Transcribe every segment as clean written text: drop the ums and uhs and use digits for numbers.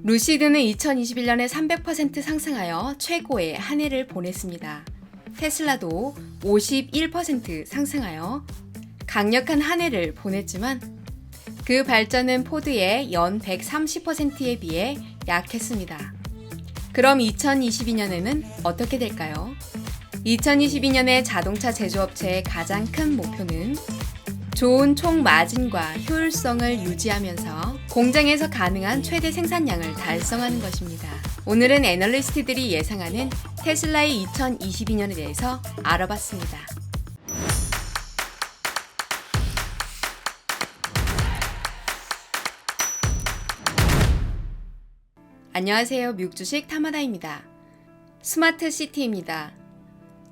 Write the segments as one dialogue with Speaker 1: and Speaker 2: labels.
Speaker 1: 루시드는 2021년에 300% 상승하여 최고의 한 해를 보냈습니다. 테슬라도 51% 상승하여 강력한 한 해를 보냈지만 그 발전은 포드의 연 130%에 비해 약했습니다. 그럼 2022년에는 어떻게 될까요? 2022년에 자동차 제조업체의 가장 큰 목표는 좋은 총 마진과 효율성을 유지하면서 공장에서 가능한 최대 생산량을 달성하는 것입니다. 오늘은 애널리스트들이 예상하는 테슬라의 2022년에 대해서 알아봤습니다. 안녕하세요. 미국 주식 타마다입니다. 스마트 시티입니다.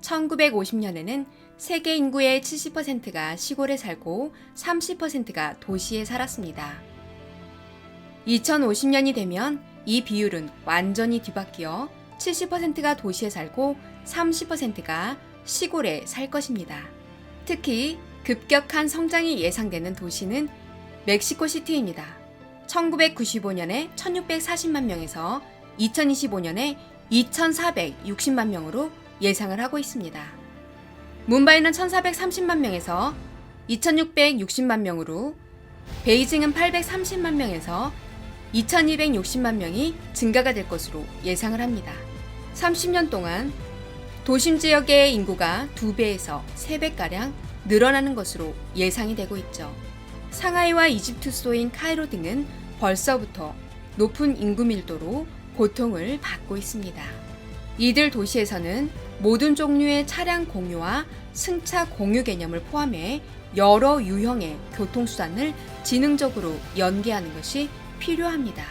Speaker 1: 1950년에는 세계 인구의 70%가 시골에 살고 30%가 도시에 살았습니다. 2050년이 되면 이 비율은 완전히 뒤바뀌어 70%가 도시에 살고 30%가 시골에 살 것입니다. 특히 급격한 성장이 예상되는 도시는 멕시코시티입니다. 1995년에 1640만 명에서 2025년에 2460만 명으로 예상을 하고 있습니다. 뭄바이는 1430만 명에서 2660만 명으로, 베이징은 830만 명에서 2260만 명이 증가가 될 것으로 예상을 합니다. 30년 동안 도심 지역의 인구가 2배에서 3배가량 늘어나는 것으로 예상이 되고 있죠. 상하이와 이집트 수도인 카이로 등은 벌써부터 높은 인구 밀도로 고통을 받고 있습니다. 이들 도시에서는 모든 종류의 차량 공유와 승차 공유 개념을 포함해 여러 유형의 교통수단을 지능적으로 연계하는 것이 필요합니다.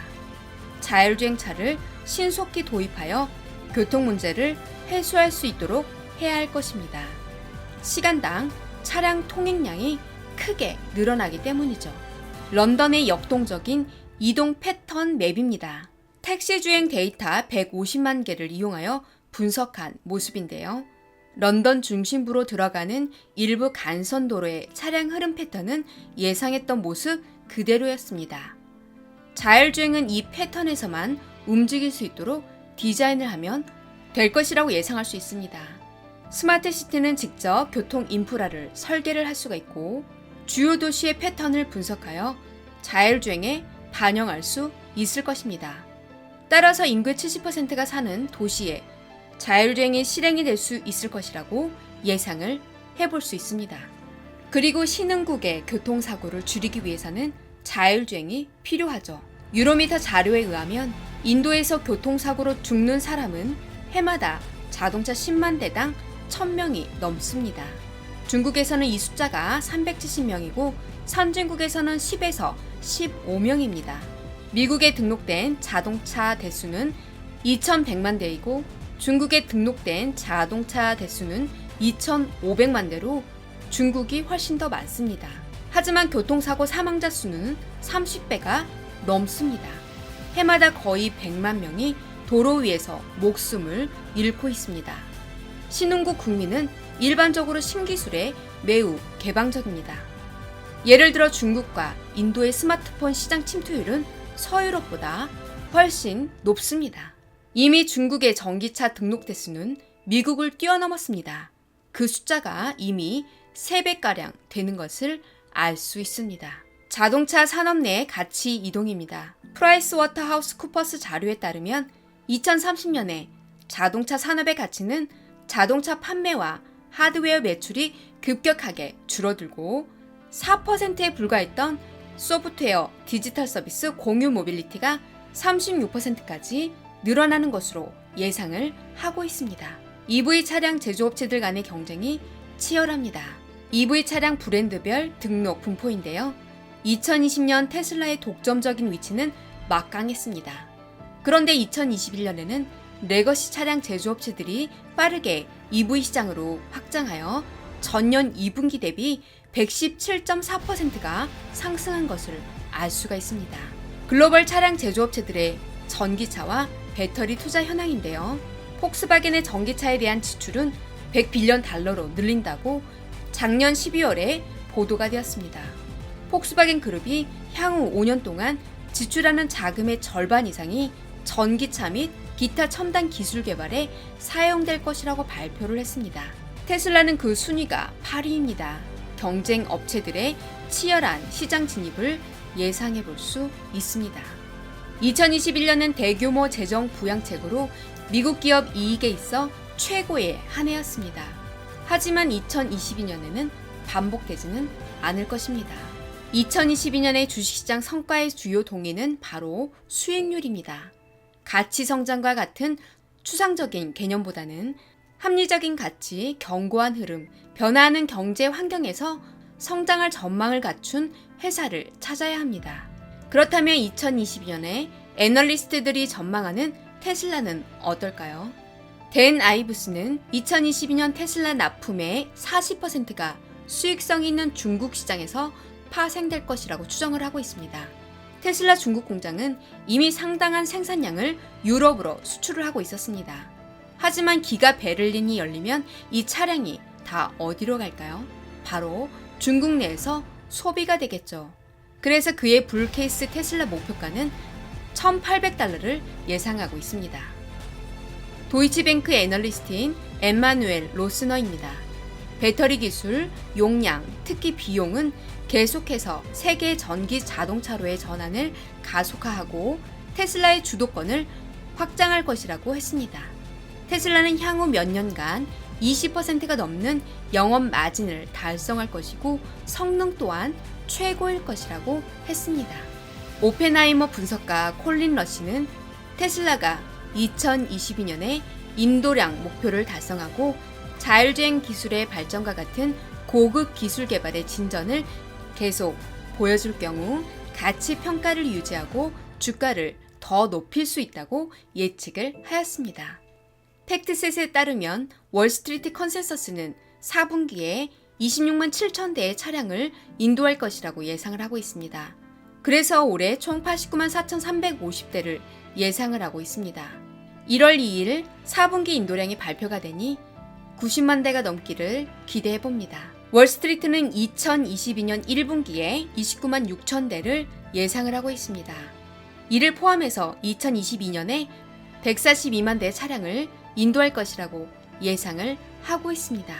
Speaker 1: 자율주행차를 신속히 도입하여 교통 문제를 해소할 수 있도록 해야 할 것입니다. 시간당 차량 통행량이 크게 늘어나기 때문이죠. 런던의 역동적인 이동 패턴 맵입니다. 택시 주행 데이터 150만 개를 이용하여 분석한 모습인데요. 런던 중심부로 들어가는 일부 간선도로의 차량 흐름 패턴은 예상했던 모습 그대로였습니다. 자율주행은 이 패턴에서만 움직일 수 있도록 디자인을 하면 될 것이라고 예상할 수 있습니다. 스마트 시티는 직접 교통 인프라를 설계를 할 수가 있고 주요 도시의 패턴을 분석하여 자율주행에 반영할 수 있을 것입니다. 따라서 인구의 70%가 사는 도시에 자율주행이 실행이 될 수 있을 것이라고 예상을 해볼 수 있습니다. 그리고 신흥국의 교통사고를 줄이기 위해서는 자율주행이 필요하죠. 유로미터 자료에 의하면 인도에서 교통사고로 죽는 사람은 해마다 자동차 10만 대당 1000명이 넘습니다. 중국에서는 이 숫자가 370명이고 선진국에서는 10에서 15명입니다. 미국에 등록된 자동차 대수는 2100만 대이고 중국에 등록된 자동차 대수는 2500만 대로 중국이 훨씬 더 많습니다. 하지만 교통사고 사망자 수는 30배가 넘습니다. 해마다 거의 100만 명이 도로 위에서 목숨을 잃고 있습니다. 신흥국 국민은 일반적으로 신기술에 매우 개방적입니다. 예를 들어 중국과 인도의 스마트폰 시장 침투율은 서유럽보다 훨씬 높습니다. 이미 중국의 전기차 등록 대수는 미국을 뛰어넘었습니다. 그 숫자가 이미 3배가량 되는 것을 알 수 있습니다. 자동차 산업 내 가치 이동입니다. 프라이스워터하우스쿠퍼스 자료에 따르면 2030년에 자동차 산업의 가치는 자동차 판매와 하드웨어 매출이 급격하게 줄어들고 4%에 불과했던 소프트웨어 디지털 서비스 공유 모빌리티가 36%까지 늘어나는 것으로 예상을 하고 있습니다. EV 차량 제조업체들 간의 경쟁이 치열합니다. EV 차량 브랜드별 등록 분포인데요. 2020년 테슬라의 독점적인 위치는 막강했습니다. 그런데 2021년에는 레거시 차량 제조업체들이 빠르게 EV 시장으로 확장하여 전년 2분기 대비 117.4%가 상승한 것을 알 수가 있습니다. 글로벌 차량 제조업체들의 전기차와 배터리 투자 현황인데요. 폭스바겐의 전기차에 대한 지출은 100빌리언 달러로 늘린다고 작년 12월에 보도가 되었습니다. 폭스바겐 그룹이 향후 5년 동안 지출하는 자금의 절반 이상이 전기차 및 기타 첨단 기술 개발에 사용될 것이라고 발표를 했습니다. 테슬라는 그 순위가 8위입니다. 경쟁 업체들의 치열한 시장 진입을 예상해 볼 수 있습니다. 2021년은 대규모 재정 부양책으로 미국 기업 이익에 있어 최고의 한 해였습니다. 하지만 2022년에는 반복되지는 않을 것입니다. 2022년의 주식시장 성과의 주요 동인은 바로 수익률입니다. 가치 성장과 같은 추상적인 개념보다는 합리적인 가치, 견고한 흐름, 변화하는 경제 환경에서 성장할 전망을 갖춘 회사를 찾아야 합니다. 그렇다면 2022년에 애널리스트들이 전망하는 테슬라는 어떨까요? 댄 아이브스는 2022년 테슬라 납품의 40%가 수익성 있는 중국 시장에서 파생될 것이라고 추정을 하고 있습니다. 테슬라 중국 공장은 이미 상당한 생산량을 유럽으로 수출을 하고 있었습니다. 하지만 기가 베를린이 열리면 이 차량이 다 어디로 갈까요? 바로 중국 내에서 소비가 되겠죠. 그래서 그의 불케이스 테슬라 목표가는 $1,800를 예상하고 있습니다. 도이치뱅크 애널리스트인 엠마누엘 로스너입니다. 배터리 기술, 용량, 특히 비용은 계속해서 세계 전기 자동차로의 전환을 가속화하고 테슬라의 주도권을 확장할 것이라고 했습니다. 테슬라는 향후 몇 년간 20%가 넘는 영업 마진을 달성할 것이고 성능 또한 최고일 것이라고 했습니다. 오펜하이머 분석가 콜린 러시는 테슬라가 2022년에 인도량 목표를 달성하고 자율주행 기술의 발전과 같은 고급 기술 개발의 진전을 계속 보여줄 경우 가치 평가를 유지하고 주가를 더 높일 수 있다고 예측을 하였습니다. 팩트셋에 따르면 월스트리트 컨센서스는 4분기에 26만 7천 대의 차량을 인도할 것이라고 예상을 하고 있습니다. 그래서 올해 총 89만 4,350대를 예상을 하고 있습니다. 1월 2일 4분기 인도량이 발표가 되니 90만 대가 넘기를 기대해 봅니다. 월스트리트는 2022년 1분기에 29만 6천 대를 예상을 하고 있습니다. 이를 포함해서 2022년에 142만 대 차량을 인도할 것이라고 예상을 하고 있습니다.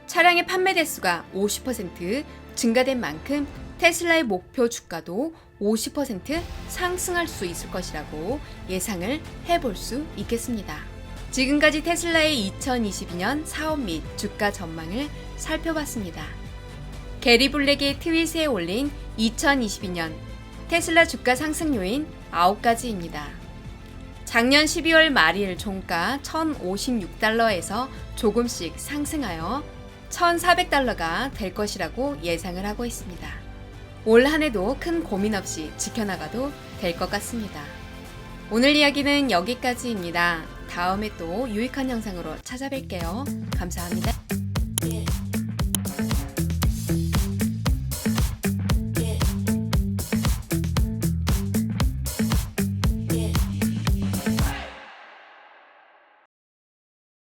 Speaker 1: 차량의 판매 대수가 50% 증가된 만큼 테슬라의 목표 주가도 50% 상승할 수 있을 것이라고 예상을 해볼 수 있겠습니다. 지금까지 테슬라의 2022년 사업 및 주가 전망을 살펴봤습니다. 게리 블랙의 트윗에 올린 2022년 테슬라 주가 상승 요인 9가지입니다. 작년 12월 말일 종가 $1,056에서 조금씩 상승하여 $1,400가 될 것이라고 예상을 하고 있습니다. 올 한 해도 큰 고민 없이 지켜나가도 될 것 같습니다. 오늘 이야기는 여기까지입니다. 다음에 또 유익한 영상으로 찾아뵐게요. 감사합니다.